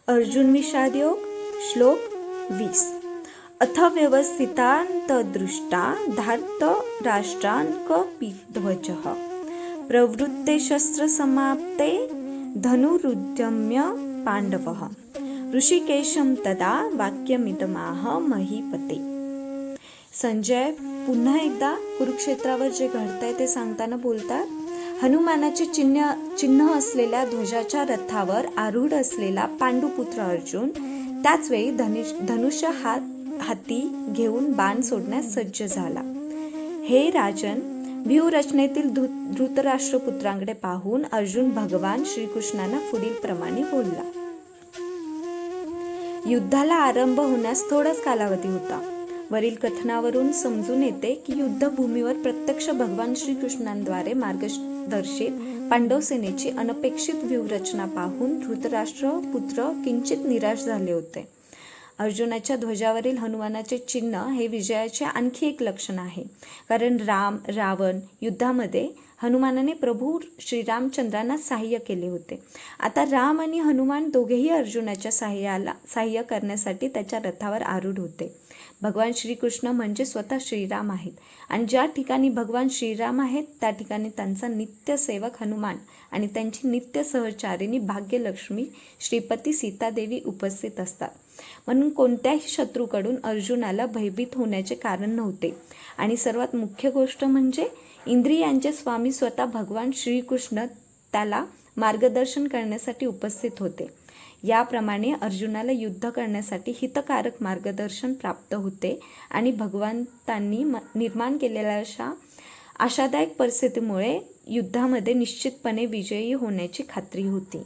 अर्जुन विषाद योग श्लोक 20. अथ व्यवस्थितान्तदृष्टा धार्त राष्ट्रान्कपिध्वजः प्रवृत्ते शस्त्रसमाप्ते धनुरुद्यम्य पांडवः ऋषिकेशं तदा वाक्यमिदमाह महीपते. संजय पुन्हा एकदा कुरुक्षेत्रावर जे घडतंय ते सांगताना बोलतात, हनुमानाचे चिन्ह असलेल्या ध्वजाच्या रथावर आरूढ असलेला पांडुपुत्र अर्जुन त्याच वेळी धनुष्य हाती घेऊन बाण सोडण्यास सज्ज झाला. हे राजन, व्यूहरचनेतील धृतराष्ट्रपुत्रांकडे पाहून अर्जुन भगवान श्रीकृष्णांना पुढील प्रमाणे बोलला. युद्धाला आरंभ होण्यास थोडाच कालावधी होता. वरील कथनावरून समजून येते की युद्धभूमीवर प्रत्यक्ष भगवान श्रीकृष्णांद्वारे मार्गदर्शित पांडव सेनेची अनपेक्षित व्यूहरचना पाहून धृतराष्ट्र पुत्र किंचित निराश झाले होते. अर्जुनाच्या ध्वजावरील हनुमानाचे चिन्ह हे विजयाचे आणखी एक लक्षण आहे, कारण रावण युद्धामध्ये हनुमानाने प्रभू श्रीरामचंद्रांना सहाय्य केले होते. आता राम आणि हनुमान दोघेही अर्जुनाच्या सहाय्य करण्यासाठी त्याच्या रथावर आरूढ होते. भगवान श्रीकृष्ण म्हणजे स्वतः श्रीराम आहेत आणि ज्या ठिकाणी भगवान श्रीराम आहेत त्या ठिकाणी त्यांचा नित्य सेवक हनुमान आणि त्यांची नित्य सहचारिणी भाग्यलक्ष्मी श्रीपती सीतादेवी उपस्थित असतात. म्हणून कोणत्याही शत्रूकडून अर्जुनाला भयभीत होण्याचे कारण नव्हते. आणि सर्वात मुख्य गोष्ट म्हणजे इंद्रियांचे स्वामी स्वतः भगवान श्रीकृष्ण त्याला मार्गदर्शन करण्यासाठी उपस्थित होते. याप्रमाणे अर्जुनाला युद्ध करण्यासाठी हितकारक मार्गदर्शन प्राप्त होते आणि भगवंतांनी निर्माण केलेल्या अशा आशादायक परिस्थितीमुळे युद्धामध्ये निश्चितपणे विजयी होण्याची खात्री होती.